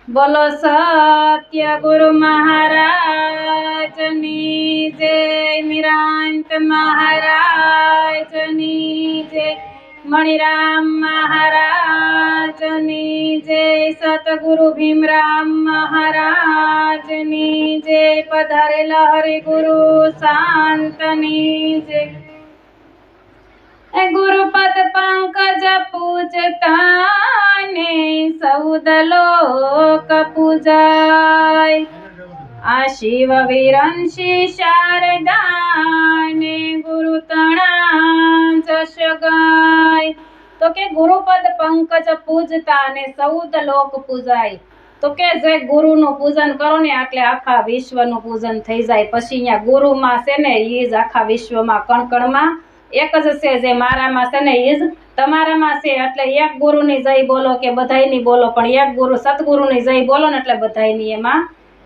बोलो सत्य गुरु महाराज नी जय, निरांत महाराज नी जय, मणिराम महाराज नी जय, सतगुरु भीमराम महाराज नी जय, पधारेला हरि गुरु शांत नी जय। गुरुपद पंकज पूजता ने सौद लोक पूजाय, आ शिव विरंशी शारदा ने गुरु तणा जश गाय। तो के गुरुपद पंकज पूजता ने सौद लोक पूजाय, तो के जे गुरु नु पूजन करो ने એટલે આખા વિશ્વનું પૂજન થઈ જાય। પછી અહીંયા ગુરુમાં છે ને ઈ જ આખા વિશ્વમાં કણકણમાં એક જ છે, જે મારામાં છે ને ઈ જ તમારામાં છે। એટલે એક ગુરુની જય બોલો કે બધાયની બોલો, પણ એક ગુરુ સતગુરુની જય બોલો ને એટલે બધાયની એમાં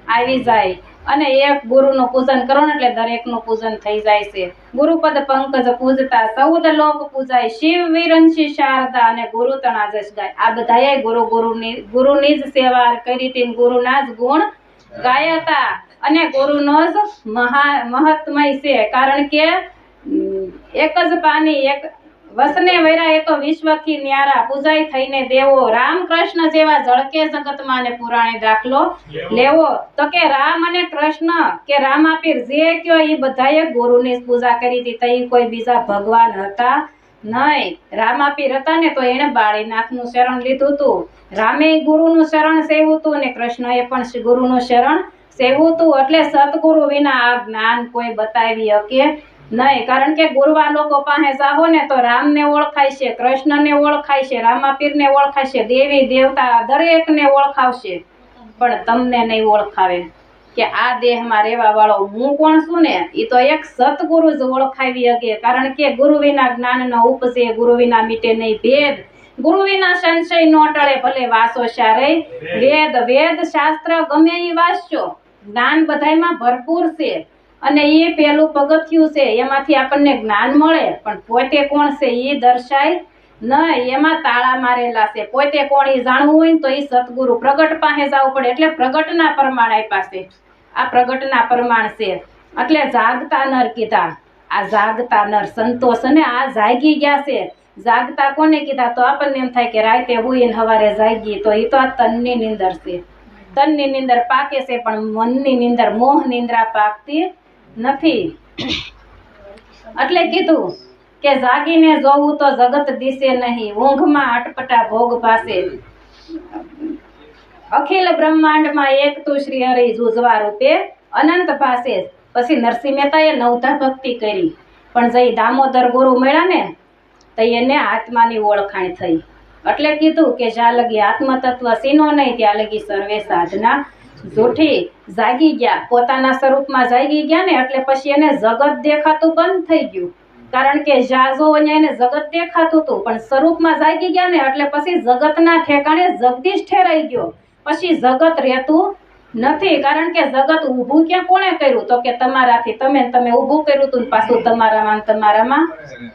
આવી જાય। અને એક ગુરુનું પૂજન કરો ને એટલે દરેકનું પૂજન થઈ જાય છે। ગુરુપદ પંકજ પૂજતા સૌદ લોક પૂજાય, શિવ વિરંશી શારદા અને ગુરુ તણા જશ ગાય। આ બધાએ ગુરુની જ સેવા કરી હતી, ગુરુના જ ગુણ ગાયતા અને ગુરુનો જ મહત્મય છે। કારણ કે એક જ પાની એક વસને વૈરા એ તો વિશ્વથી ન્યારા, પૂજાય થઈને દેવો, રામકૃષ્ણ જેવા જળકે જગતમાં ને પુરાણે દાખલો લેવો। તો કે રામ અને કૃષ્ણ કે રામાપીર જે કયો એ બધાએ ગુરુની પૂજા કરી હતી, તઈ કોઈ બીજા ભગવાન હતા નહીં। રામાપીર હતા ને તો એને બાળીનાથનું શરણ લીધું હતું, રામે ગુરુનું શરણ સેવ્યું હતું ને કૃષ્ણએ પણ ગુરુનું શરણ સેવ્યું હતું। એટલે સતગુરુ વિના આ જ્ઞાન કોઈ બતાવી શકે નહીં। કારણ કે ગુરવા લોકો પાસે જાહો ને તો રામને ઓળખાય છે, કૃષ્ણને ઓળખાય છે, રામાપીરને ઓળખાય છે, દેવી દેવતા દરેકને ઓળખાવશે, પણ તમને નહીં ઓળખાવે કે આ દેહમાં રહેવા વાળો હું કોણ છું ને। એ તો એક સતગુરુ જ ઓળખાવી શકે। કારણ કે ગુરુ વિના જ્ઞાન ન ઉપજે, ગુરુ વિના મીટે નહીં ભેદ, ગુરુ વિના સંશય નો ટળે ભલે વાસો શારે વેદ। વેદ શાસ્ત્ર ગમે એ વાંચજો, જ્ઞાન બધાયમાં ભરપૂર છે અને એ પેલું પગથિયું છે, એમાંથી આપણને જ્ઞાન મળે, પણ પોતે કોણ છે એ દર્શાય નહીં, એમાં તાળા મારેલા છે। પોતે કોણ એ જાણવું હોય ને તો એ સતગુરુ પ્રગટ પાસે જવું પડે। એટલે પ્રગટના પ્રમાણ આપ્યા છે, આ પ્રગટના પ્રમાણ છે। એટલે જાગતા નર કીધા, આ જાગતા નર સંતોષ ને આ જાગી ગયા છે। જાગતા કોને કીધા તો આપણને એમ થાય કે રાતે હુઈ ને હવારે જાગી, તો એ તો આ તનની નીંદર છે। તનની નીંદર પાકે છે, પણ મનની નીંદર મોહ નિંદ્રા પાકતી નથી। એટલે કીધું કે જાગીને જોવું તો જગત દિશે નહીં, ઊંઘમાં અટપટા ભોગ પાસે। અખિલ બ્રહ્માંડમાં એક તું શ્રી હરિ જુજવા રૂપે અનંત પાસે। પછી નરસિંહ મહેતાએ નવધા ભક્તિ કરી, પણ જઈ દામોદર ગુરુ મળ્યા ને તો એને આત્માની ઓળખાણ થઈ। એટલે કીધું કે જ્યાં લગી આત્મતત્વ સીનો નહીં ત્યાં લગી સર્વે સાધના જૂઠી। જાગી ગયા, પોતાના સ્વરૂપમાં જાગી ગયા ને એટલે પછી એને જગત દેખાતું બંધ થઈ ગયું। કારણ કે જાજો એને જગત દેખાતું હતું, પણ સ્વરૂપમાં જાગી ગયા ને એટલે પછી જગતના ઠેકાણે જગદીશ ઠેરાઈ ગયો। પછી જગત રહેતું નથી, કારણ કે જગત ઊભું ક્યાં કોણે કર્યું તો કે તમારાથી, તમે ઊભું કર્યું હતું, પાછું તમારામાં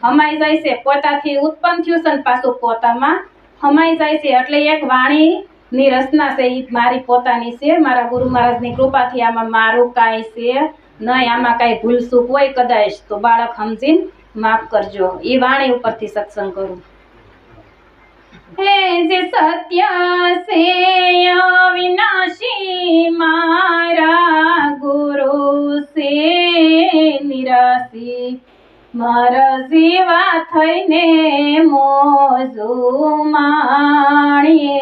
હમાઈ જાય છે। પોતાથી ઉત્પન્ન થયું છે ને પાછું પોતામાં હમાઈ જાય છે। એટલે એક વાણી ની રચના છે એ મારી પોતાની છે, મારા ગુરુ મહારાજની કૃપાથી આમાં મારું કાંઈ છે નહીં, આમાં કાંઈ ભૂલ ચૂક હોય કદાચ તો બાળક સમજીને માફ કરજો। એ વાણી ઉપરથી સત્સંગ કરું। હે જે સત્ય છે અવિનાશી મારા ગુરુ છે નિરાશી, મારા જીવા થઈને મોજું માણીએ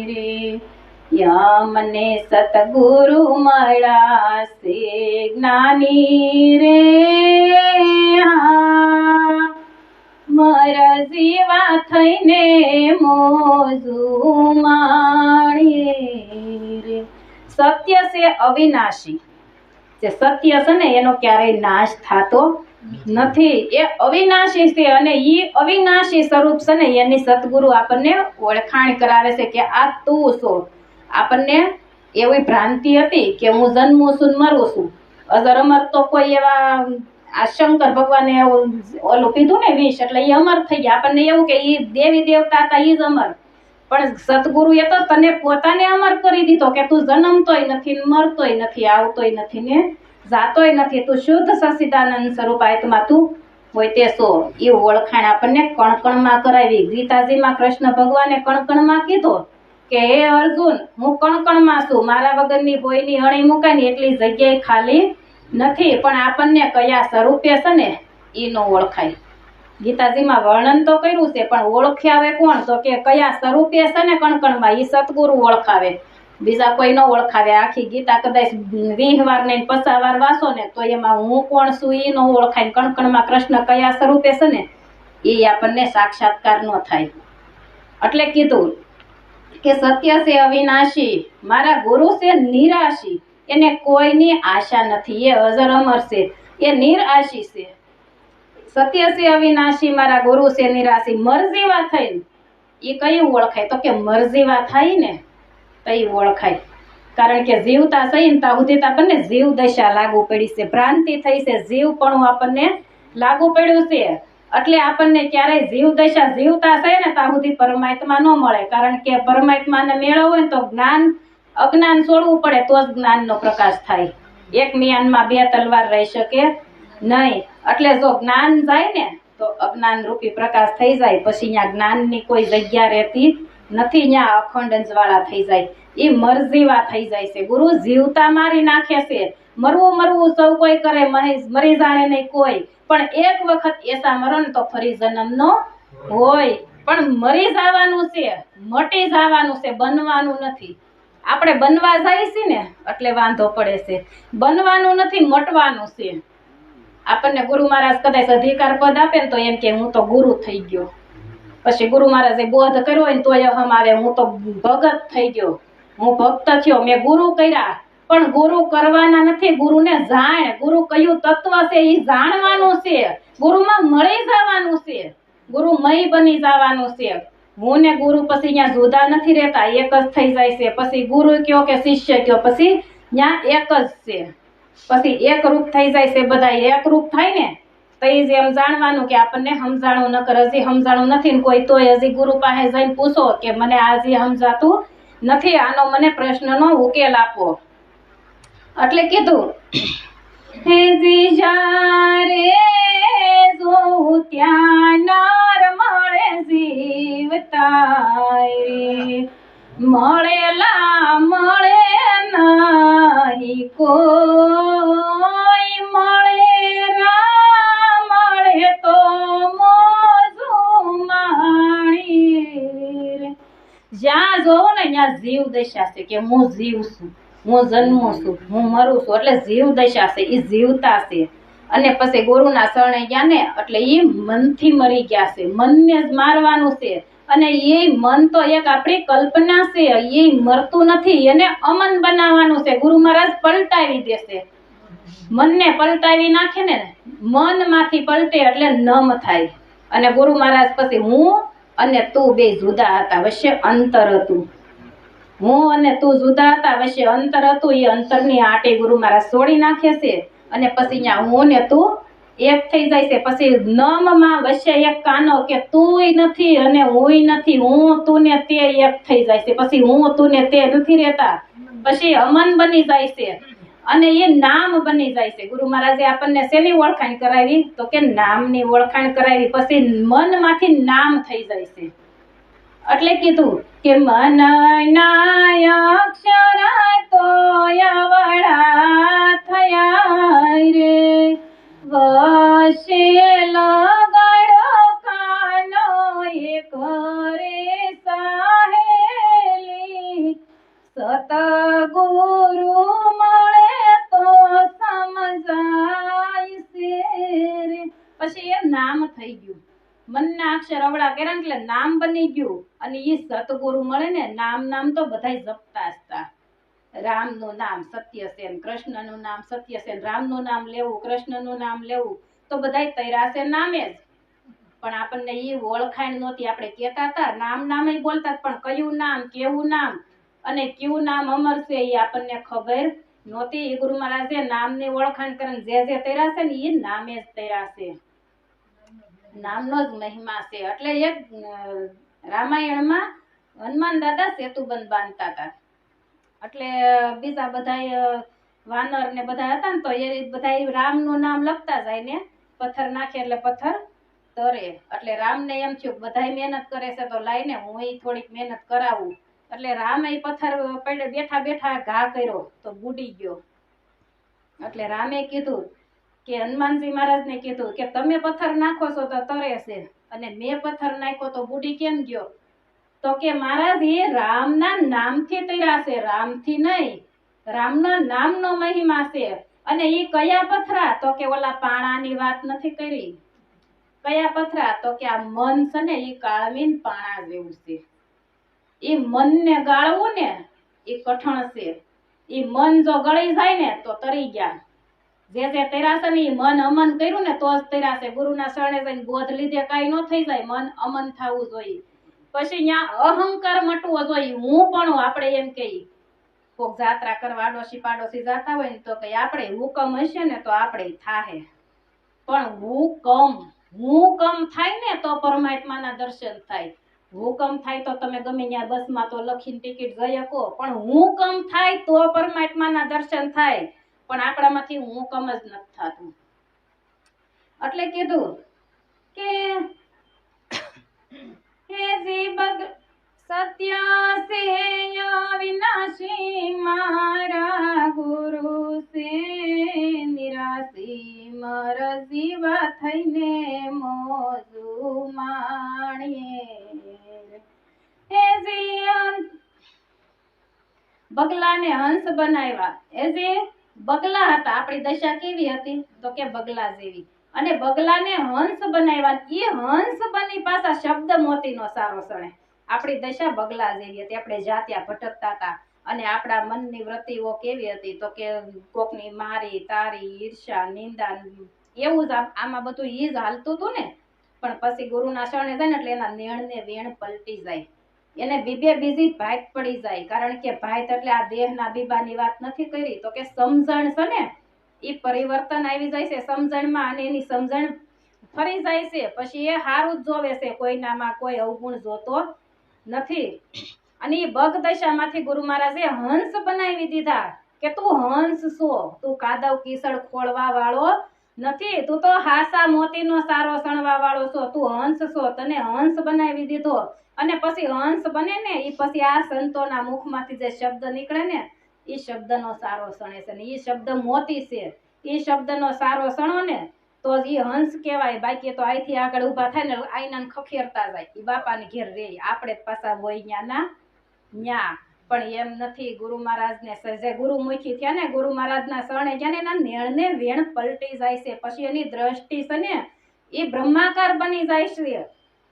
રે। યા મને સતગુરુ મળ્યા છે જ્ઞાની રે, મારા જીવા થઈને મોજું માણીએ રે। સત્ય છે અવિનાશી, જે સત્ય છે ને એનો ક્યારેય નાશ થતો નથી, એ અવિનાશી છે અને ઈ અવિનાશી સ્વરૂપ છે ને એની સતગુરુ આપણને ઓળખાણ કરાવે છે કે આ તું છો। આપણને એવી ભ્રાંતિ હતી કે હું જન્મું છું મરું છું, અજર અમર તો કોઈ એવા આ શંકર ભગવાને ઓલું કીધું ને વિષ એટલે એ અમર થઈ ગયા। આપણને એવું કે ઈ દેવી દેવતા હતા ઈ જ અમર, પણ સતગુરુએ તો તને પોતાને અમર કરી દીધો કે તું જન્મતોય નથી, મરતોય નથી, આવતોય નથી ને જાતોય નથી, તું શુદ્ધ સચ્ચિદાનંદ સ્વરૂપ આત્મા તું હોય તે સો. એ ઓળખાણ આપણને કણકણમાં કરાવી. ગીતાજીમાં કૃષ્ણ ભગવાને કણકણમાં કીધો કે હે અર્જુન, હું કણકણમાં છું, મારા વગરની કોઈની અણી મુકાય ને એટલી જગ્યાએ ખાલી નથી. પણ આપણને કયા સ્વરૂપે છે ને એ ન ઓળખાય. ગીતાજીમાં વર્ણન તો કર્યું છે, પણ ઓળખાવે કોણ? તો કે કયા સ્વરૂપે છે ને કણકણમાં, એ સતગુરુ ઓળખાવે, બીજા કોઈ ન ઓળખાવે. આખી ગીતા કદાચ 20 વાર ને 50 વાર વાંચો ને તો એમાં હું કોણ છું એ ન ઓળખાય. કણકણમાં કૃષ્ણ કયા સ્વરૂપે છે ને એ આપણને સાક્ષાત્કાર ન થાય. એટલે કીધું કે સત્ય છે અવિનાશી, મારા ગુરુ છે નિરાશી, એને કોઈની આશા નથી, એ અજર અમર છે, એ નિરાશી છે. સત્ય છે અવિનાશી, મારા ગુરુ છે નિરાશી. મરજીવા થઈને એ કયું ઓળખાય? તો કે મરજીવા થાય ને તઈ ઓળખાય. કારણ કે જીવતા સહીને ત્યાં સુધી આપણને જીવ દશા લાગુ પડી છે, ભ્રાંતિ થઈ છે, જીવપણું આપણને લાગુ પડ્યું છે. એટલે આપણને ક્યારેય જીવ દશા જીવતા છે ને ત્યાં સુધી પરમાત્મા ન મળે. કારણ કે પરમાત્માને મેળવવું હોય તો જ્ઞાન અજ્ઞાન છોડવું પડે, તો જ જ્ઞાનનો પ્રકાશ થાય. એક મિયાનમાં 2 તલવાર રહી શકે નહીં. એટલે જો જ્ઞાન જાય ને તો અજ્ઞાન રૂપી પ્રકાશ થઈ જાય. પછી ત્યાં જ્ઞાનની કોઈ જગ્યા રહેતી નથી, ત્યાં અખંડ જ્વાળા થઈ જાય. એ મરજીવા થઈ જાય છે. ગુરુ જીવતા મારી નાખે છે. મરવું સૌ કોઈ કરે, મરી જાણે નહીં કોઈ, પણ એક વખત એસા મરો ને તો ફરી જન્મ નો હોય. પણ મરી જવાનું છે, મટી જવાનું છે, બનવાનું નથી. આપણે બનવા જાય છે ને એટલે વાંધો પડે છે, બનવાનું નથી, મટવાનું છે. આપણને ગુરુ મહારાજ કદાચ અધિકાર પદ આપે ને તો એમ કે હું તો ગુરુ થઈ ગયો. પછી ગુરુ મહારાજે બોધ કર્યો હોય ને તો હમ આવે હું તો ભગત થઈ ગયો, હું ભક્ત થયો, મેં ગુરુ કર્યા. પણ ગુરુ કરવાના નથી, ગુરુને જાણ. ગુરુ કયું તત્વ છે એ જાણવાનું છે, ગુરુમાં મળી જવાનું છે, ગુરુમય બની જવાનું છે. હું ને ગુરુ પછી અહીંયા જુદા નથી રહેતા, એક જ થઈ જાય છે. પછી ગુરુ કયો કે શિષ્ય કયો, પછી ત્યાં એક જ છે. પછી એક રૂપ થઈ જાય છે. બધા એક રૂપ થાય ને તો એ જ એમ જાણવાનું કે આપણને સમજાણું નકર હજી સમજાણું નથી ને કોઈ તોય હજી ગુરુ પાસે જઈને પૂછો કે મને આજે સમજાતું નથી, આનો મને પ્રશ્નનો ઉકેલ આપો. એટલે કીધું હેજી જારે જો ત્યાં નર મળે જીવતા રે, મળેલા મળે નહીં કોઈ, મળે મળે તો મોજું માણી રે. જ્યાં જોવો ને ત્યાં જીવ દશા છે કે હું જીવ છું, હું જન્મું છું, હું મરું છું. એટલે જીવ દશા છે, એ જીવતા છે. અને પછી ગુરુના શરણે ગયા ને એટલે એ મનથી મરી ગયા છે, મનને જ મારવાનું છે. અને એ મન તો એક આપણી કલ્પના છે, એ મરતું નથી, એને અમન બનાવવાનું છે. ગુરુ મહારાજ પલટાવી દેશે, મનને પલટાવી નાખે ને, મન માંથી પલટે એટલે નમ થાય. અને ગુરુ મહારાજ પછી હું અને તું બે જુદા હતા, વચ્ચે અંતર હતું. હું અને તું જુદા હતા, વચ્ચે અંતર હતું. એ અંતરની આટે ગુરુ મહારાજ છોડી નાખે છે. અને પછી અહીંયા હું ને તું એક થઈ જાય છે. પછી નમ માં વચ્ચે એક કાનો કે તુંય નથી અને હુંય નથી, હું તું ને તે એક થઈ જાય છે. પછી હું તું ને તે નથી રહેતા, પછી અમન બની જાય છે અને એ નામ બની જાય છે. ગુરુ મહારાજે આપણને શેની ઓળખાણ કરાવી? તો કે નામની ઓળખાણ કરાવી. પછી મન માંથી નામ થઈ જાય છે. એટલે કીધું કે મન ના અક્ષર તો અવળા થયા રે, વશે લગાડો કાનો એક રે સાહેલી, સતગુરુ મળે તો સમજાય છે રે. પછી એ નામ થઈ ગયું, મનના અક્ષર અવળા કર્યા એટલે નામ બની ગયું. અને એ સતગુરુ મળે ને, નામ તો બધાય જપતા હતા. રામનું નામ સત્યસેન, કૃષ્ણનું નામ સત્યસેન, રામનું નામ લેવું, કૃષ્ણનું નામ લેવું તો બધાય તૈરા છે નામે જ. પણ આપણને એ ઓળખાણ નહોતી. આપણે કહેતા હતા નામે બોલતા, પણ કયું નામ, કેવું નામ અને કયું નામ અમર છે એ આપણને ખબર નહોતી. એ ગુરુ મહારાજે નામની ઓળખાણ કરીને જે તૈરા છે ને એ નામે જ તૈરા છે, નામનો જ મહિમા છે. એટલે એક રામાયણમાં હનુમાન દાદા સેતુબંધ બાંધતા હતા. એટલે બીજા બધા વાનર ને બધા હતા ને તો એ બધા રામનું નામ લખતા જાય ને પથ્થર નાખે એટલે પથ્થર તરે. એટલે રામને એમ થયું બધા મહેનત કરે છે તો લાઈને હું થોડીક મહેનત કરાવું. એટલે રામે પથ્થર પડે બેઠા બેઠા ઘા કર્યો તો બુડી ગયો. એટલે રામે કીધું કે હનુમાનજી મહારાજ ને કીધું કે તમે પથ્થર નાખો છો તો તરે છે અને મેં પથ્થર નાખ્યો તો બુડી કેમ ગયો? તો કે મહારાજ એ રામના નામથી તર્યા છે, રામથી નહીં. રામના નામનો મહિમા છે. અને એ કયા પથરા? તો કે ઓલા પાણાની વાત નથી કરી. કયા પથરા? તો કે આ મન છે ને એ કાળવીન પાણા જેવું છે. એ મનને ગાળવું ને એ કઠણ છે. એ મન જો ગળી જાય ને તો તરી ગયા. જે તર્યા છે ને એ મન અમન કર્યું ને તો જ તર્યા છે. ગુરુના શરણે જઈને બોધ લીધે કાંઈ ન થઈ જાય. મન અમન થવું જોઈએ. પછી ત્યાં અહંકાર મટવો જોઈએ. હું પણ આપણે એમ કહી કોક જાત્રા કરવા આડોશી પાડોશી જાતા હોય ને તો કઈ આપણે હુકમ હશે ને તો આપણે થાહે. પણ હુકમ થાય ને તો પરમાત્માના દર્શન થાય. હુકમ થાય તો તમે ગમે ત્યાં બસમાં તો લખીને ટિકિટ જઈ શકો, પણ હુકમ થાય તો પરમાત્માના દર્શન થાય. પણ આપણામાંથી હુકમ જ નથી થતું. એટલે કીધું કે હે જીવગ સત્ય સે અવિનાશી મારા ગુરુ સે નિરાશી મર જીવા થઈને મોજુ માણીએ. હે જીવન બગલાને હંસ બનાવ્યા. એ જે બગલા હતા આપણી દશા કેવી હતી? તો કે બગલા જેવી. અને બગલાને હંસ બનાવ્યા. એ હંસ બની પાછા શબ્દ મોતીનો સારો સણે. આપણી દશા બગલા જેવી હતી. આપણે જાત્યા ભટકતા હતા. અને આપણા મનની વૃત્તિઓ કેવી હતી? તો કે કોકની મારી તારી ઈર્ષા નિંદા એવું જ આમાં બધું ઈ જ હાલતું હતું ને. પણ પછી ગુરુના શરણે જાય ને એટલે એના નેણને વેણ પલટી જાય. એને બીજી ભાત પડી જાય. કારણ કે ભાત એટલે આ દેહના બીબાની વાત નથી કરી. તો કે સમજણ છે ને એ પરિવર્તન આવી જાય છે સમજણમાં. અને એની સમજણ ફરી જાય છે. પછી એ હારું જ જોવે છે. કોઈનામાં કોઈ અવગુણ જોતો નથી. અને એ બગ દશામાંથી ગુરુ મહારાજે હંસ બનાવી દીધા કે તું હંસ છો. તું કાદવ કીસળ ખોળવા વાળો નથી. તું તો હાસા મોતીનો સારો સણવા વાળો છો. તું હંસ છો. તને હંસ બનાવી દીધો. અને પછી હંસ બને ને એ પછી આ સંતોના મુખમાંથી જે શબ્દ નીકળે ને એ શબ્દનો સારો સણે છે. ને એ શબ્દ મોતી છે. એ શબ્દનો સારો સણો ને તો એ હંસ કહેવાય. બાકી તો અહીંથી આગળ ઉભા થાય ને આઈનાને ખખેરતા જાય. એ બાપાને ઘેર રે. આપણે જ પાછા હોય ન્યાના ન્યા. પણ એમ નથી. ગુરુ મહારાજને જે ગુરુમુખી થયા ને ગુરુ મહારાજના શરણે ગયા ને એના નેણને વેણ પલટી જાય છે. પછી એની દ્રષ્ટિ છે ને એ બ્રહ્માકાર બની જાય છે.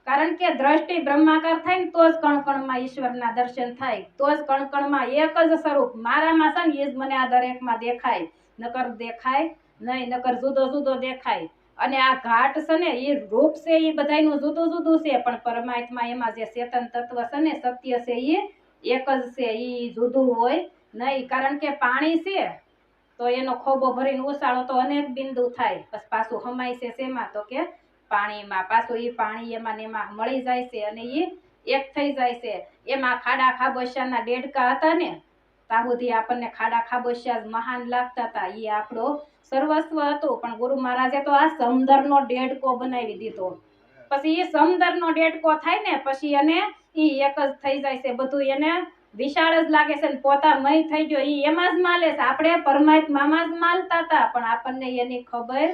કારણ કે દ્રષ્ટિ બ્રહ્માકાર થાય ને તો જ કણકણમાં ઈશ્વરના દર્શન થાય. તો જ કણકણમાં એક જ સ્વરૂપ મારામાં છે ને એ જ મને આ દરેકમાં દેખાય. નકર દેખાય નહીં. નકર જુદો જુદો દેખાય. અને આ ઘાટ છે ને એ રૂપ છે એ બધાયનું જુદું જુદું છે. પણ પરમાત્મા એમાં જે ચેતન તત્વ છે ને સત્ય છે એ એક જ છે. એ જુદું હોય નહીં. કારણ કે પાણી છે તો એનો ખોબો ભરીને ઉછાળો તો અનેક બિંદુ થાય. બસ પાછું હમાય છે શેમાં? તો કે પાણીમાં. પાછું એ પાણી એમાં ને એમાં મળી જાય છે અને એ એક થઈ જાય છે. એમાં ખાડા ખાબોશિયાના દેડકા હતા ને ત્યાં સુધી આપણને ખાડા ખાબોશિયા જ મહાન લાગતા હતા. એ આપણો સર્વસ્વ હતું. પણ ગુરુ મહારાજે તો આ સમંદરનો દેડકો બનાવી દીધો. પછી એ સમંદરનો દેડકો થાય ને પછી એને એ એક જ થઈ જાય છે. બધું એને વિશાળ જ લાગે છે. પોતા મય થઈ ગયો એ એમાં જ માલે છે. આપણે પરમાત્મામાં જ માલતા હતા. પણ આપણને એની ખબર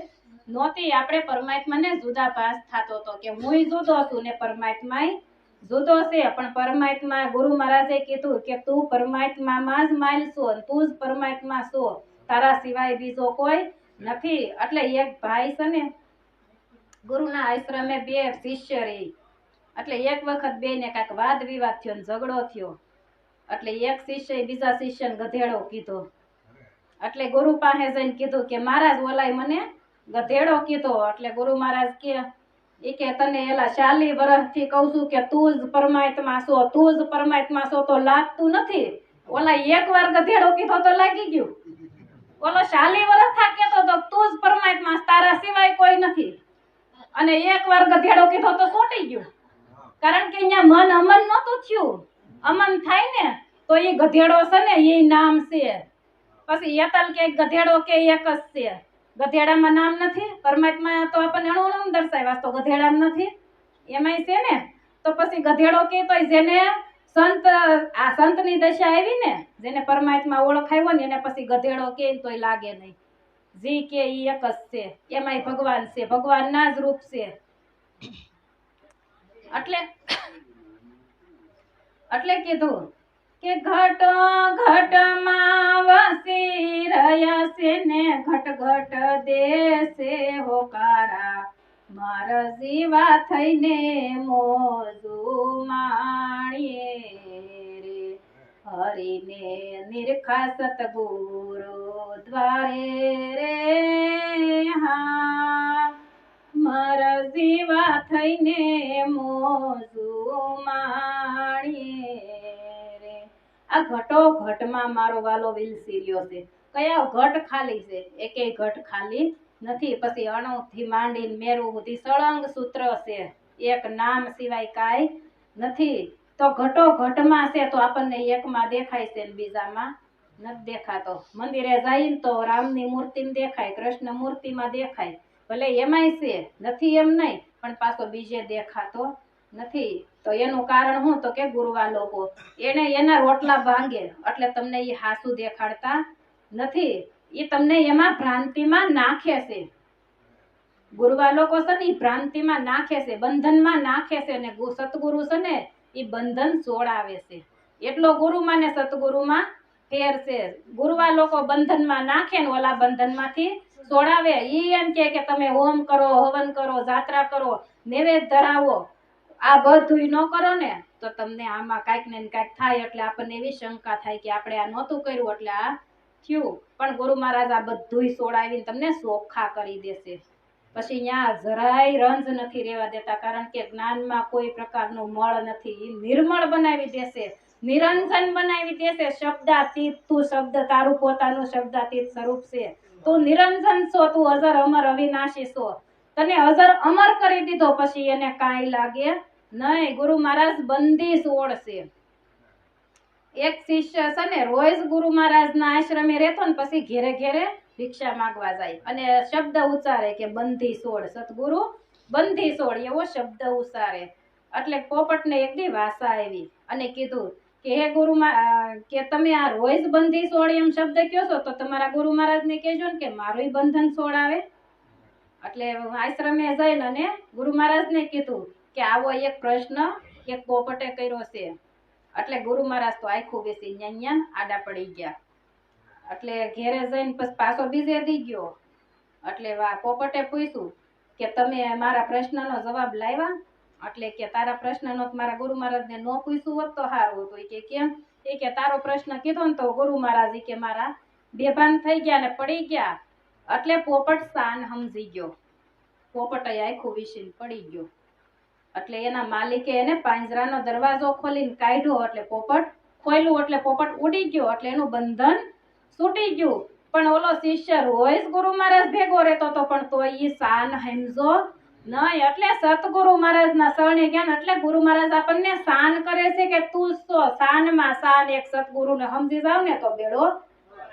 નહોતી. આપણે પરમાત્માને જુદા ભાસ થતો હતો કે હું જુદો છું ને પરમાત્મા જુદો છે. પણ પરમાત્મા ગુરુ મહારાજે કીધું કે તું પરમાત્મામાં જ માલશો. તું જ પરમાત્મા છો. તારા સિવાય બીજો કોઈ નથી. એટલે એક ભાઈ છે ને ગુરુના આશ્રમે બે શિષ્ય રહી. એટલે એક વખત બે ને કાંઈક વાદ વિવાદ થયો ને ઝઘડો થયો. એટલે એક શિષ્ય બીજા શિષ્યને ગધેડો કીધો. એટલે ગુરુ પાસે જઈને કીધું કે મહારાજ ઓલાય મને ગધેડો કીધો. એટલે ગુરુ મહારાજ કે તને એલા 40 વર્ષથી કહું છું કે તું જ પરમાત્મા છો. તું જ પરમાત્મા છો તો લાગતું નથી. ઓલા એક વાર ગધેડો કીધો તો લાગી ગયું. ઓલો 40 વર્ષ થા કહેતો તો તું જ પરમાત્મા તારા સિવાય કોઈ નથી. અને એક વાર ગધેડો કીધો તો છોટી ગયું. કારણ કે અહીંયા મન અમન નહોતું થયું. અમન થાય ને તો એ ગધેડો છે ને એ નામ છે. પછી યતલ કે ગધેડો કે એક જ છે. ગધેડામાં નામ નથી, પરમાત્મા તો આપણને અણુ દર્શાવ્યા તો ગધેડામાં નથી, એમાંય છે ને. તો પછી ગધેડો કે તો જેને સંતની દશા આવી ને, જેને પરમાત્મા ઓળખાયો ને એને પછી ગધેડો કે તોય લાગે નહીં. જી કે ઈ એક જ છે, એમાંય ભગવાન છે, ભગવાનના જ રૂપ છે. એટલે કીધું કે ઘટ ઘટમાં વસી રહ્યા છે ને ઘટ ઘટ દેશે હોકારા, મારા જીવા થઈને મોજું માણીએ રે, હરીને નિરખા સતગુરુ દ્વારે રે. હા મારા જીવા થઈને મોજું માણીએ રે. આ ઘટો ઘટમાં મારો વાલો વિલસી રહ્યો છે. કયા ઘટ ખાલી છે? એકેય ઘટ ખાલી નથી. પછી અણુથી માંડીને મેરુ સુધી સળંગ સૂત્ર છે, એક નામ સિવાય કાંઈ નથી. તો ઘટો ઘટમાં છે તો આપણને એકમાં દેખાય છે ને બીજામાં નથી દેખાતો. મંદિરે જઈને તો રામની મૂર્તિમાં દેખાય, કૃષ્ણ મૂર્તિમાં દેખાય, ભલે એમાંય છે નથી એમ નહીં, પણ પાછો બીજે દેખાતો નથી. તો એનું કારણ શું? તો કે ગુરુવા લોકો એને એના રોટલા ભાંગે એટલે તમને એ હાસુ દેખાડતા નથી, એ તમને એમાં ભ્રાંતિમાં નાખે છે. ગુરુવા લોકો છે ને એ ભ્રાંતિમાં નાખે છે, બંધનમાં નાખે છે, અને સતગુરુ છે ને એ બંધન છોડાવે છે. એટલો ગુરુમાં ને સતગુરુમાં ફેર છે. ગુરુવા લોકો બંધનમાં નાખે ને ઓલા બંધનમાંથી છોડાવે. ઈ એમ કે તમે હોમ કરો, હવન કરો, જાત્રા કરો, નૈવેદ્ય ધરાવો, આ બધું ન કરો ને તો તમને આમાં કાંઈક ને કાંઈક થાય. એટલે આપણને એવી શંકા થાય કે આપણે આ નહોતું કર્યું એટલે આ થયું. પણ ગુરુ મહારાજ આ બધું છોડાવીને તમને ચોખ્ખા કરી દેશે. પછી ત્યાં જરાય રંજ નથી રહેવા દેતા, કારણ કે જ્ઞાનમાં કોઈ પ્રકારનું મળ નથી. નિર્મળ બનાવી દેશે, નિરંજન બનાવી દેશે. શબ્દાતીત, તું શબ્દ તારું પોતાનું શબ્દાતીત સ્વરૂપ છે. તું નિરંજન છો, તું અજર અમર અવિનાશી છો. તને અજર અમર કરી દીધો પછી એને કાંઈ લાગે નહીં. ગુરુ મહારાજ બંદી છોડશે. એક શિષ્ય છે ને રોજ ગુરુ મહારાજના આશ્રમે રહેતો ને પછી ઘેરે ઘેરે ભિક્ષા માંગવા જાય અને શબ્દ ઉચ્ચારે કે બંધી છોડ, સતગુરુ બંધી છોડ, એવો શબ્દ ઉચ્ચારે. એટલે પોપટને એક દી વાસા આવી અને કીધું કે હે ગુરુ કે તમે આ રોજ બંધી છોડ એમ શબ્દ કહો છો તો તમારા ગુરુ મહારાજને કહેજો ને કે મારું બંધન છોડાવે. એટલે આશ્રમે જઈને અને ગુરુ મહારાજને કીધું કે આવો એક પ્રશ્ન એક પોપટે કર્યો છે. એટલે ગુરુ મહારાજ તો આખું બેસી ન્યાન આડા પડી ગયા. એટલે ઘેરે જઈને પછી પાછો બીજે દી ગયો. એટલે પોપટે પૂછ્યું કે તમે મારા પ્રશ્નનો જવાબ લાવ્યા? એટલે કે તારા પ્રશ્નનો મારા ગુરુ મહારાજને ન પૂછ્યું હોત તો સારું હતું. કે કેમ? એ કે તારો પ્રશ્ન કીધો ને તો ગુરુ મહારાજ કે મારા બેભાન થઈ ગયા ને પડી ગયા. એટલે પોપટ શાન સમજી ગયો. પોપટ આખું વિસીને પડી ગયો. એટલે એના માલિકે એને પાંજરાનો દરવાજો ખોલીને કાઢ્યો. એટલે પોપટ ખોલ્યું એટલે પોપટ ઉડી ગયો. એટલે એનું બંધન છૂટી ગયું. પણ ઓલો શિષ્ય રોજ ગુરુ મહારાજ ભેગો રહેતો હતો પણ તો ઈ શાન સમજો નહીં. એટલે સતગુરુ મહારાજના શરણે ગયા. એટલે ગુરુ મહારાજ આપણને શાન કરે છે કે તું તો શાનમાં શાન એક સતગુરુને સમજી જાવ ને તો બેડો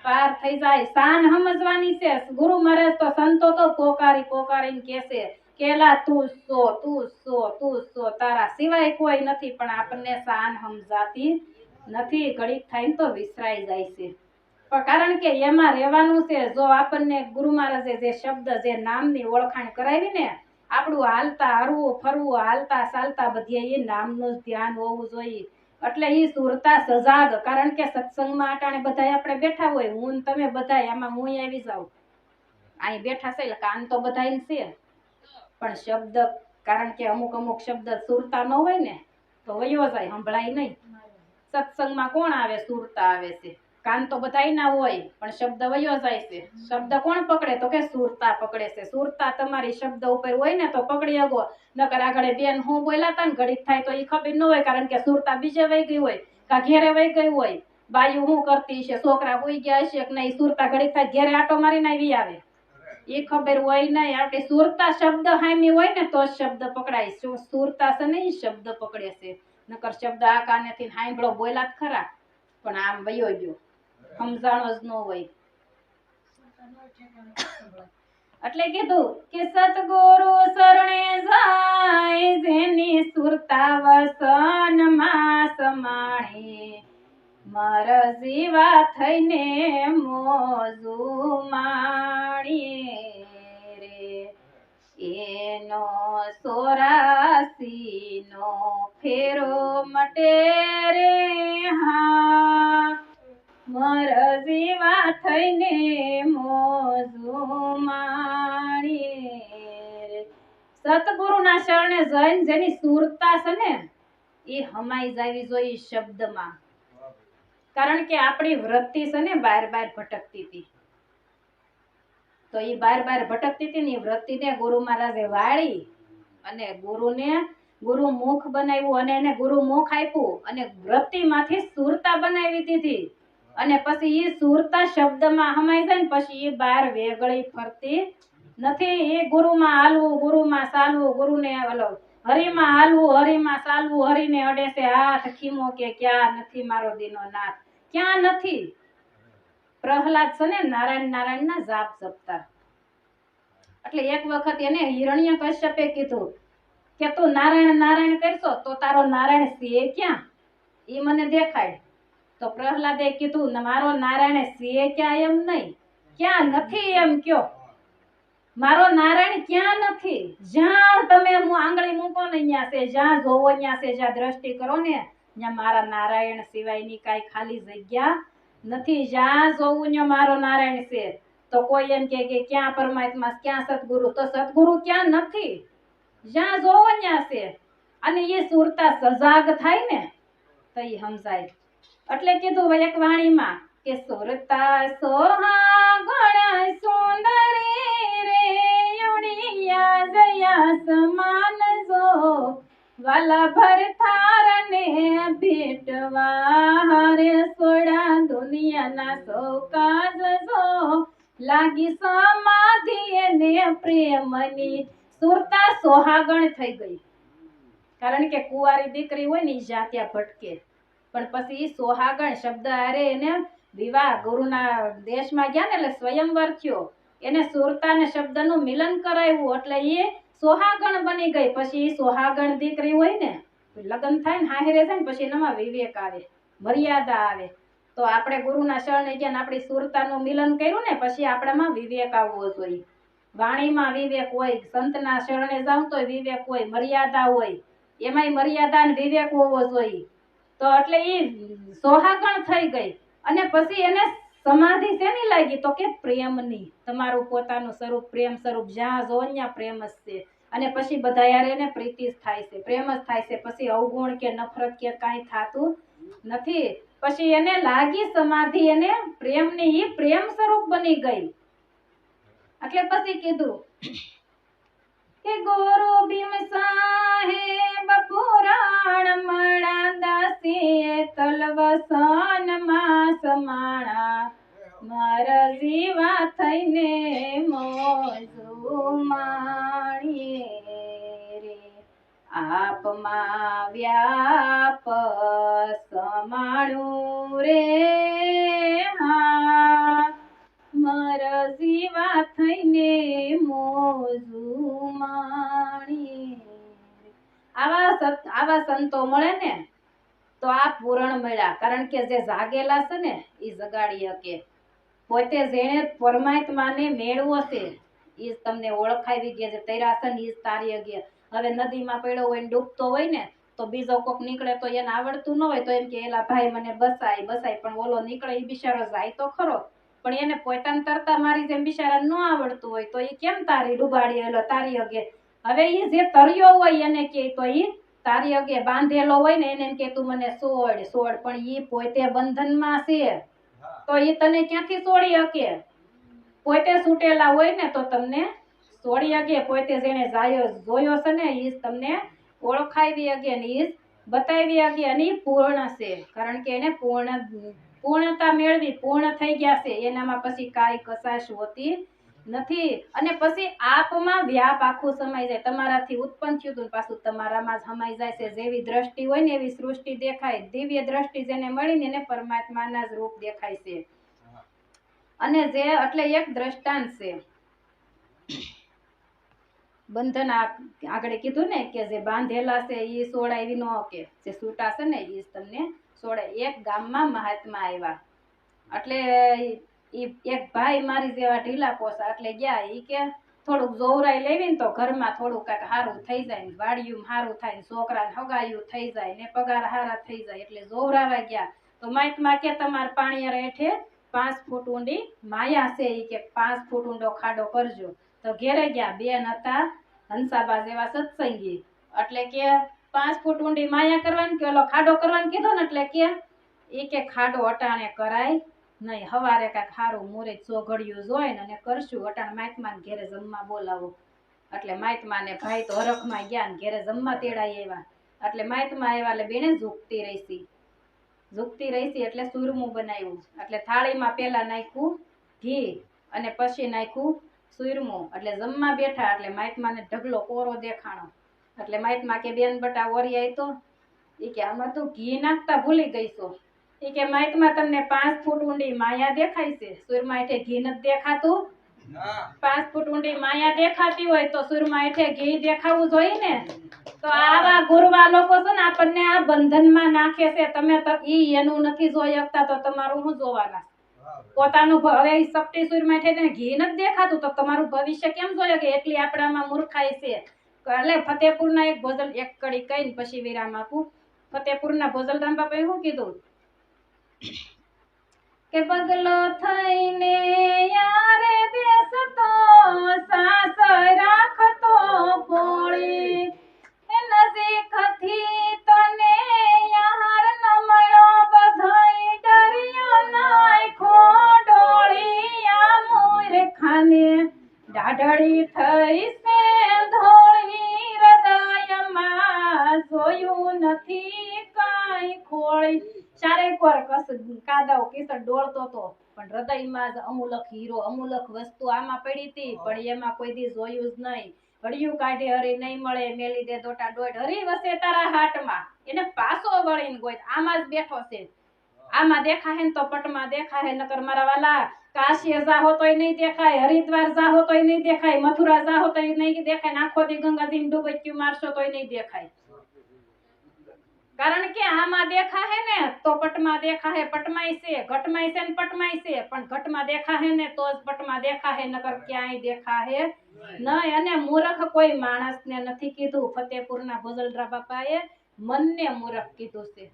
પાર થઈ જાય. શાન સમજવાની છે. ગુરુ મહારાજ તો સંતો તો પોકારી પોકારીને કહેશે કેલા તું સો, તું સો, તું સો, તારા સિવાય કોઈ નથી. પણ આપણને શાન સમજાતી નથી. ઘડીક થાય તો વિસરાઈ જાય છે. પણ કારણ કે એમાં રહેવાનું છે. જો આપણને ગુરુ મહારાજે જે શબ્દ જે નામની ઓળખાણ કરાવી ને, આપણું હાલતા હરવું ફરવું હાલતા ચાલતા બધે એ નામનું ધ્યાન હોવું જોઈએ. એટલે એ સુરતા સજાગ. કારણ કે સત્સંગમાં અટાણે બધા આપણે બેઠા હોય, હું તમે બધા એમાં હું આવી જાઉં, અહીં બેઠા છે એટલે કાન તો બધા છે પણ શબ્દ, કારણ કે અમુક અમુક શબ્દ સુરતા ન હોય ને તો વયો જાય, સંભળાય નહીં. સત્સંગમાં કોણ આવે? સુરતા આવે છે. કાન તો બધા ના હોય પણ શબ્દ વયો જાય છે. શબ્દ કોણ પકડે? તો કે સુરતા પકડે છે. સુરતા તમારી શબ્દ ઉપર હોય ને તો પકડી અગો. નકર આગળ બેન હું બોલાતા ને ઘડીક થાય તો એ ખબર ન હોય, કારણ કે સુરતા બીજે વહી ગઈ હોય, કા ઘેરે વહી ગઈ હોય. બાયું હું કરતી છે, છોકરા હોઈ ગયા હશે કે નહીં, સુરતા ઘડીક થાય ઘેરે આટો મારીને આવી આવે, એ ખબર હોય નહીં. આપણી સુરતા શબ્દ હામી હોય ને તો શબ્દ પકડાય. સુરતા છે ને એ શબ્દ પકડે છે. નકર શબ્દ આ કાનેથી સાંભળો બોલ્યા જ ખરા પણ આમ વયો ગયો, સમજાણો જ ન હોય. એટલે કીધું કે સતગુરુ શરણે જાય જેની સુરતા વસનમાં સમાણી, મર જીવા થઈને મોજુ માણીએ રે, એનો 84નો ફેરો મટે રે હા, મર જીવા થઈને મોજુ માણીએ રે. સતગુરુના શરણે જઈને જેની સુરતા છે ને એ હમાઈ જાવી જોઈએ શબ્દમાં. કારણ કે આપણી વૃત્તિ છે ને બાર બાર ભટકતી હતી, તો એ બાર બાર ભટકતી હતી ને વૃત્તિને ગુરુ મહારાજે વાળી અને ગુરુ મુખ બનાવ્યું અને એને ગુરુ મુખ આપ્યું અને વૃત્તિમાંથી સુરતા બનાવી દીધી અને પછી એ સુરતા શબ્દમાં હમાઈ જાય ને પછી એ બાર વેગળી ફરતી નથી. એ ગુરુમાં હાલવું, ગુરુમાં ચાલવું, ગુરુને ઓલો હરિમાં હાલવું, હરિમાં ચાલવું, હરિને અડે છે હાથ ખીમો કે ક્યાં નથી મારો દીનો નાથ, ક્યાં નથી. પ્રહલાદ છે ને નારાયણ નારાયણ ના જાપ જપતા, એટલે એક વખત એને હિરણ્યકશ્યપે કીધું કે તું નારાયણ નારાયણ કરશો તો તારો નારાયણ છે ક્યાં, એ મને દેખાય. તો પ્રહલાદે કીધું મારો નારાયણ છે ક્યાં એમ નહીં, ક્યાં નથી એમ કયો. મારો નારાયણ ક્યાં નથી, જ્યાં તમે આંગળી મૂકો ને અહીંયા છે, જ્યાં જોવો અહીંયા છે, જ્યાં દ્રષ્ટિ કરો ને ત્યાં મારા નારાયણ સિવાયની કાંઈ ખાલી જગ્યા નથી. જ્યાં જોવું ને મારો નારાયણ છે. તો કોઈ એમ કે ક્યાં પરમાત્મા, ક્યાં સદગુરુ, તો સદગુરુ ક્યાં નથી, જ્યાં જોવો ત્યાં છે. અને એ સુરતા સજાગ થાય ને તો એ સમજાય. એટલે કીધું એક વાણીમાં કે સુરતા સોહાગણ સુંદરી રે યુણિયા જયા સમાન જો, વાલા ભરથારને ભેટવા હરે સોડા દુનિયાના સૌ કાજ જો, લાગી સમાધિ એને પ્રેમની. સુરતા સોહાગણ થઈ ગઈ. કારણ કે કુંવારી દીકરી હોય ને જ્યાં ત્યાં ભટકે, પણ પછી સોહાગણ શબ્દ હારે એને વિવાહ ગુરુના દેશમાં ગયા ને એટલે સ્વયંવર થયો, એને સુરતા ને શબ્દનું મિલન કરાવ્યું એટલે એ સોહાગણ બની ગઈ. પછી સોહાગણ દીકરી હોય ને લગ્ન થાય ને હાહેરે જાય ને પછી એનામાં વિવેક આવે, મર્યાદા આવે. તો આપણે ગુરુના શરણે ગયા આપણી સુરતાનું મિલન કર્યું ને પછી આપણામાં વિવેક આવવો જોઈએ. વાણીમાં વિવેક હોય, સંતના શરણે જાવ તો વિવેક હોય, મર્યાદા હોય, એમાંય મર્યાદા ને વિવેક હોવો જોઈએ. તો એટલે એ સોહાગણ થઈ ગઈ અને પછી એને સમાધિ શેની લાગી તો કે પ્રેમની. તમારું પોતાનું સ્વરૂપ પ્રેમ સ્વરૂપ, જ્યાં જો ત્યાં પ્રેમ જ છે. અને પછી બધા યાર એને પ્રીતિ જ થાય છે, પ્રેમ જ થાય છે. પછી અવગુણ કે નફરત કે કાંઈ થતું નથી. પછી એને લાગી સમાધિ, એને પ્રેમની, એ પ્રેમ સ્વરૂપ બની ગઈ. એટલે પછી કીધું કે ગુરુ ભીમ સાહેબ પુરાણ મળા દાસી તલવસન માં સમાણા, માર જીવા થઈને મોજુ માણીએ રે, આપમાં વ્યાપ સમાણું રે હા, મર જીવા થઈને મોજુ માણીએ. આવા સંતો મળે ને તો આ પૂરણ મળ્યા. કારણ કે જે જાગેલા છે ને એ જગાડી શકે. પોતે જેને પરમાત્માને મેળવો છે એ તમને ઓળખાવી ગયા, જે તૈરા છે ને એ તારી ગયા. હવે નદીમાં પડ્યો હોય ને ડૂબતો હોય ને તો બીજો કોક નીકળે તો એને આવડતું ન હોય તો એમ કે એલા ભાઈ મને બસાય બસાય, પણ ઓલો નીકળે એ બિચારો જાય તો ખરો, પણ એને પોતાને તરતા મારી જેમ બિચારા ન આવડતું હોય તો એ કેમ તારી ડૂબાડી એલો તારી અગે. હવે એ જે તર્યો હોય એને કે તો એ તારી અગે બાંધેલો હોય ને એને કે તું મને છોડ છોડ, પણ એ પોતે બંધનમાં છે તો એ તને ક્યાંથી છોડી શકે. પોતે છૂટેલા હોય ને તો તમને છોડી અગે. પોતે જેને જોયો છે ને એ તમને ઓળખાવી અગે ને એ બતાવી અગે અને એ પૂર્ણ છે. કારણ કે એને પૂર્ણતા મેળવી, પૂર્ણ થઈ ગયા છે, એનામાં પછી કાંઈ કસાશ હોતી નથી. અને પછી આપમાં વ્યાપ આખું સમાઈ જાય, તમારાથી ઉત્પન્ન થયું હતું પાછું તમારામાં જ સમાઈ જાય છે. જેવી દ્રષ્ટિ હોય ને એવી સૃષ્ટિ દેખાય. દિવ્ય દ્રષ્ટિ જેને મળી ને એને પરમાત્માના જ રૂપ દેખાય છે. અને જે એટલે એક દ્રષ્ટાંત છે. બંધન આગળ કીધું ને કે જે બાંધેલા છે એ સોડાવી ન કે જે છૂટા છે ને એ તમને સોડે. એક ગામમાં મહાત્મા આવ્યા, એટલે એક ભાઈ મારી જેવા ઢીલા પોસા, એટલે ગયા ઈ કે થોડુંક જોવરાઈ લેવી ને તો ઘરમાં થોડુંક કાંઈક સારું થઈ જાય, ને વાડિયું સારું થાય, ને છોકરાને હગાયું થઈ જાય, ને પગાર સારા થઈ જાય, એટલે જોવરાવા ગયા. તો મહાત્મા કે તમારે પાણીયાર હેઠે 5 ફૂટ ઊંડી માયા છે, ઈ કે 5 ફૂટ ઊંડો ખાડો કરજો. તો ઘેરે ગયા, બેન હતા હંસાબા જેવા સત્સંગી, એટલે કે 5 ફૂટ ઊંડી માયા કરવાની કે ઓલો ખાડો કરવાનું કીધો ને, એટલે કે ઈ કે ખાડો અટાણે કરાય નહીં, હવારે કાંઈક સારું મુહૂર્ત ચોઘડિયું જોઈને અને કરશું. અટાણે મહાત્માને ઘેરે જમવા બોલાવો. એટલે મહાત્માને ભાઈ તો હરખમાં ગયા ને ઘેરે જમવા તેડાઈ આવ્યા. એટલે મહાત્મા આવ્યા એટલે બેને ઝૂકતી રહીશી એટલે સુરમું બનાવ્યું. એટલે થાળીમાં પેલા નાખ્યું ઘી અને પછી નાખ્યું સુરમું. એટલે જમવા બેઠા એટલે મહાત્માને ઢગલો કોરો દેખાણો. એટલે મહાત્મા કે બેન બટા ઓરી આવી તો ઈ કે આમાં તું ઘી નાખતા ભૂલી ગઈ છો. ઈ કે મહાત્મા તમને 5 ફૂટ ઊંડી માયા દેખાય છે, સુરમાં હેઠે ઘી નથી દેખાતું. 5 ફૂટ ઊંડી માયા દેખાતી હોય તો સુરમાં હેઠે ઘી દેખાવું જોઈએ ને. તો આવા ગુરવા લોકો છે ને આપણને આ બંધનમાં નાખે છે. તમે ઈ એનું નથી જોઈ શકતા તો તમારું શું જોવાના? પોતાનું હવે સપટી સુરમાં હેઠે ઘી નથી દેખાતું તો તમારું ભવિષ્ય કેમ જોયો કે એટલી આપણામાં મૂર્ખાઈ છે. એટલે ફતેપુરના એક ભોજન એક કડી કહીને પછી વિરામ આપું. ફતેપુરના ભોજલરામ બાપાએ શું કીધું કે બગલો થઈને યારે બેસતો સાસ રાખતો પોળી નજીકથી તને યાર ન મળ્યો બધાય ડરિયો નાખો ડોળી આ મૂર્ખાને ડાઢળી થઈ છે ધોળી હૃદયમાં જોયું નથી કાંઈ ખોળી. ચારે કોર કાદવ કિસર ડોળતો તો પણ હૃદયમાં જ અમૂલક હીરો અમૂલક વસ્તુ આમાં પડી હતી, પણ એમાં કોઈ દી જોયું જ નહીં. હળિયું કાઢે હરી નહીં મળે, મેલી દે દોટા દોઢ હરી વસે તારા હાટમાં, એને પાછો વળીને ગોઈ આમાં જ બેઠો છે. આમાં દેખાય ને તો પટમાં દેખાય, નકર મારા વાલા કાશી જાહો તોય નહીં દેખાય, હરિદ્વાર જાહો તોય નહીં દેખાય, મથુરા જાહો તોય નહીં દેખાય, આખો દી ગંગાજી ડૂબક્યું મારશો તોય નહીં દેખાય. કારણ કે આમાં દેખાય ને તો પટમાં દેખાય, પટમાંય છે ઘટમાંય છે ને પટમાંય છે, પણ ઘટમાં દેખાય ને તો જ પટમાં દેખાય, નકર ક્યાંય દેખાય નહીં. અને મૂર્ખ કોઈ માણસને નથી કીધું. ફતેપુરના ભોજલરા બાપાએ મનને મૂર્ખ કીધું છે.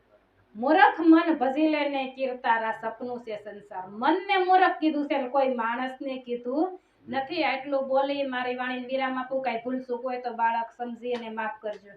મૂર્ખ મન ભજી લે ને કીર્તારા સપનું છે સંસાર. મનને મૂર્ખ કીધું છે, કોઈ માણસને કીધું નથી. આટલું બોલી મારી વાણીને વિરામ આપું. કાંઈ ભૂલ ચૂક હોય તો બાળક સમજી અને માફ કરજો.